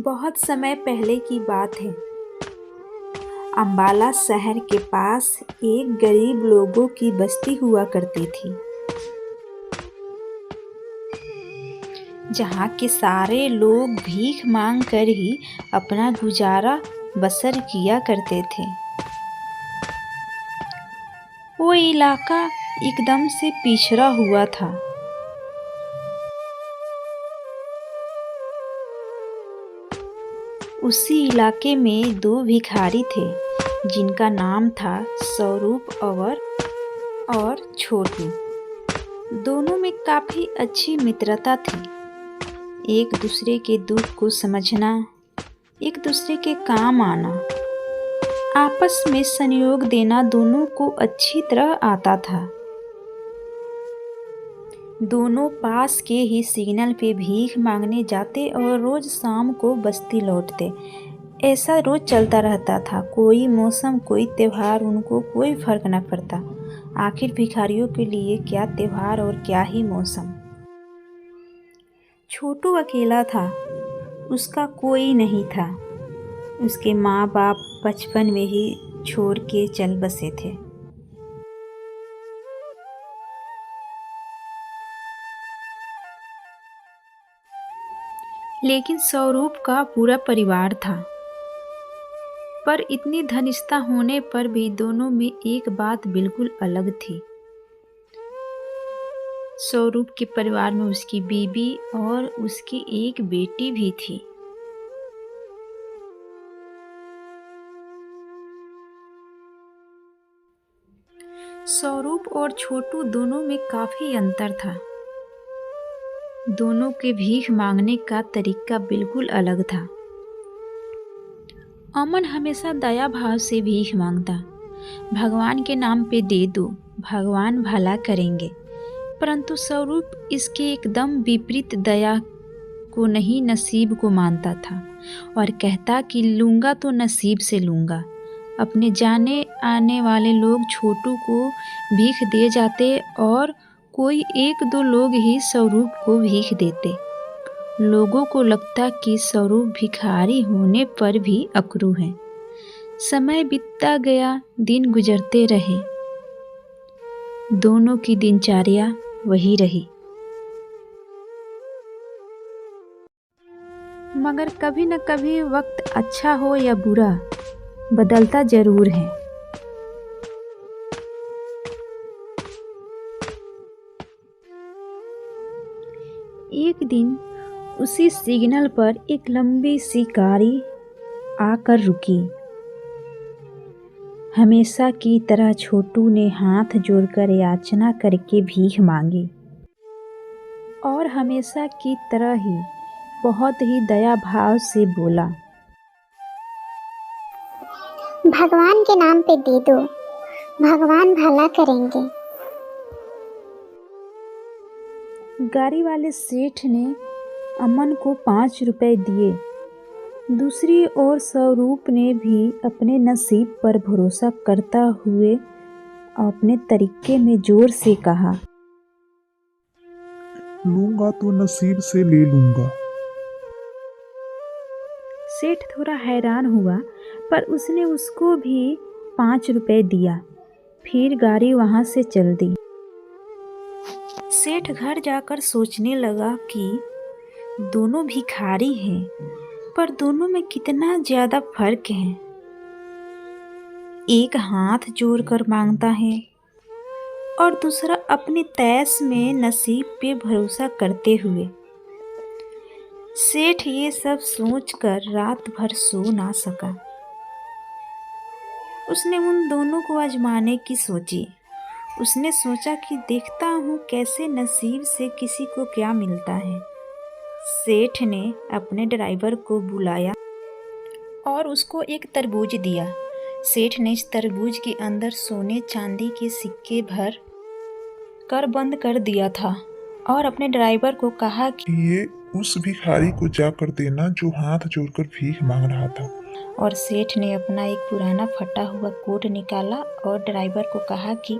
बहुत समय पहले की बात है। अंबाला शहर के पास एक गरीब लोगों की बस्ती हुआ करती थी, जहाँ के सारे लोग भीख मांग कर ही अपना गुजारा बसर किया करते थे। वो इलाका एकदम से पिछड़ा हुआ था। उसी इलाके में दो भिखारी थे, जिनका नाम था स्वरूप और छोटू। दोनों में काफ़ी अच्छी मित्रता थी। एक दूसरे के दुख को समझना, एक दूसरे के काम आना, आपस में सहयोग देना दोनों को अच्छी तरह आता था। दोनों पास के ही सिग्नल पे भीख मांगने जाते और रोज़ शाम को बस्ती लौटते। ऐसा रोज़ चलता रहता था। कोई मौसम, कोई त्यौहार, उनको कोई फर्क न पड़ता। आखिर भिखारियों के लिए क्या त्यौहार और क्या ही मौसम। छोटू अकेला था, उसका कोई नहीं था। उसके माँ बाप बचपन में ही छोड़ के चल बसे थे। लेकिन स्वरूप का पूरा परिवार था। पर इतनी धनिष्ठता होने पर भी दोनों में एक बात बिल्कुल अलग थी। स्वरूप के परिवार में उसकी बीवी और उसकी एक बेटी भी थी। स्वरूप और छोटू दोनों में काफी अंतर था। दोनों के भीख मांगने का तरीका बिल्कुल अलग था। अमन हमेशा दया भाव से भीख मांगता, भगवान के नाम पे दे दो, भगवान भला करेंगे। परंतु स्वरूप इसके एकदम विपरीत, दया को नहीं नसीब को मानता था और कहता कि लूँगा तो नसीब से लूँगा। अपने जाने आने वाले लोग छोटू को भीख दे जाते और कोई एक दो लोग ही स्वरूप को भीख देते। लोगों को लगता कि स्वरूप भिखारी होने पर भी अकड़ू है। समय बीतता गया, दिन गुजरते रहे। दोनों की दिनचर्या वही रही। मगर कभी न कभी वक्त अच्छा हो या बुरा, बदलता जरूर है। एक दिन उसी सिग्नल पर एक लंबी सी गाड़ी आकर रुकी। हमेशा की तरह छोटू ने हाथ जोड़कर याचना करके भीख मांगी और हमेशा की तरह ही बहुत ही दया भाव से बोला, भगवान के नाम पे दे दो, भगवान भला करेंगे। गाड़ी वाले सेठ ने अमन को 5 रुपए दिए। दूसरी ओर स्वरूप ने भी अपने नसीब पर भरोसा करता हुए अपने तरीके में जोर से कहा, लूंगा तो नसीब से ले लूंगा। सेठ थोड़ा हैरान हुआ, पर उसने उसको भी 5 रुपए दिया। फिर गाड़ी वहां से चल दी। सेठ घर जाकर सोचने लगा कि दोनों भिखारी हैं, पर दोनों में कितना ज्यादा फर्क है। एक हाथ जोड़कर मांगता है और दूसरा अपने तैस में नसीब पे भरोसा करते हुए। सेठ ये सब सोचकर रात भर सो ना सका। उसने उन दोनों को आजमाने की सोची। उसने सोचा कि देखता हूँ कैसे नसीब से किसी को क्या मिलता है। सेठ ने अपने ड्राइवर को बुलाया और उसको एक तरबूज दिया। सेठ ने इस तरबूज के अंदर सोने चांदी के सिक्के भर कर बंद कर दिया था और अपने ड्राइवर को कहा कि ये उस भिखारी को जाकर देना जो हाथ जोड़कर भीख मांग रहा था। और सेठ ने अपना एक पुराना फटा हुआ कोट निकाला और ड्राइवर को कहा कि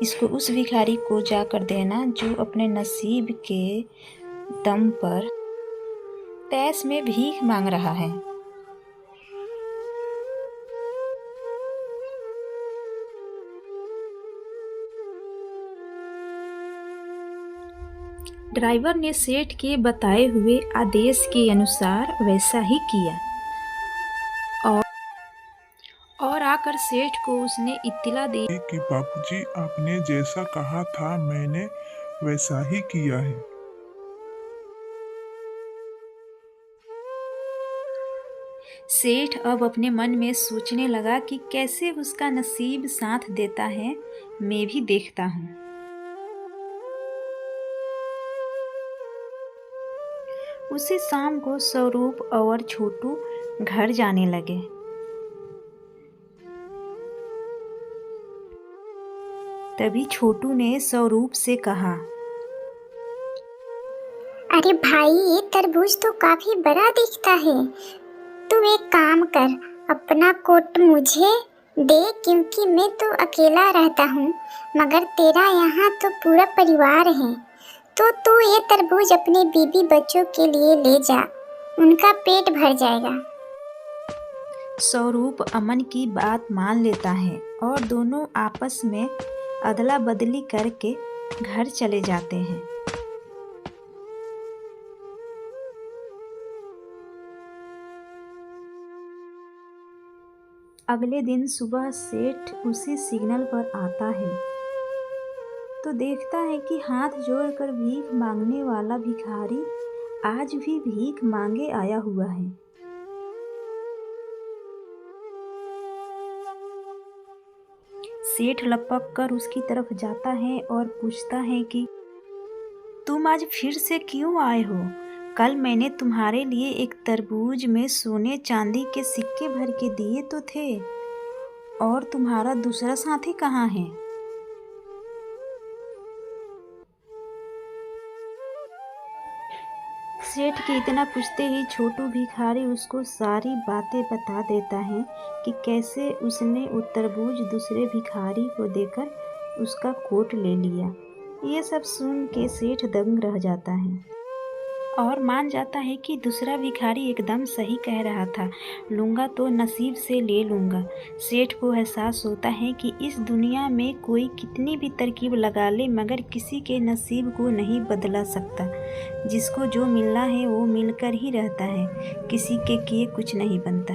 इसको उस भिखारी को जाकर देना जो अपने नसीब के दम पर तैस में भीख मांग रहा है। ड्राइवर ने सेठ के बताए हुए आदेश के अनुसार वैसा ही किया और आकर सेठ को उसने इत्तला दी कि बाबूजी आपने जैसा कहा था मैंने वैसा ही किया है। सेठ अब अपने मन में सोचने लगा कि कैसे उसका नसीब साथ देता है, मैं भी देखता हूँ। उसी शाम को स्वरूप और छोटू घर जाने लगे। तभी छोटू ने स्वरूप से कहा, अरे भाई, ये तरबूज तो काफी बड़ा दिखता है। तू एक काम कर, अपना कोट मुझे दे, क्योंकि मैं तो अकेला रहता हूँ, मगर तेरा यहाँ तो पूरा परिवार है। तो तू ये तरबूज अपने बीबी बच्चों के लिए ले जा, उनका पेट भर जाएगा। स्वरूप अमन की बात मान लेता है और दोनों आपस में अदला बदली करके घर चले जाते हैं। अगले दिन सुबह सेठ उसी सिग्नल पर आता है तो देखता है कि हाथ जोड़कर भीख मांगने वाला भिखारी आज भी भीख मांगे आया हुआ है। सेठ लपक कर उसकी तरफ जाता है और पूछता है कि तुम आज फिर से क्यों आए हो? कल मैंने तुम्हारे लिए एक तरबूज में सोने चांदी के सिक्के भर के दिए तो थे, और तुम्हारा दूसरा साथी कहाँ है? सेठ के इतना पूछते ही छोटू भिखारी उसको सारी बातें बता देता है कि कैसे उसने वो तरबूज दूसरे भिखारी को देकर उसका कोट ले लिया। ये सब सुन के सेठ दंग रह जाता है और मान जाता है कि दूसरा भिखारी एकदम सही कह रहा था, लूँगा तो नसीब से ले लूँगा। सेठ को एहसास होता है कि इस दुनिया में कोई कितनी भी तरकीब लगा ले मगर किसी के नसीब को नहीं बदला सकता। जिसको जो मिलना है वो मिलकर ही रहता है, किसी के किए कुछ नहीं बनता।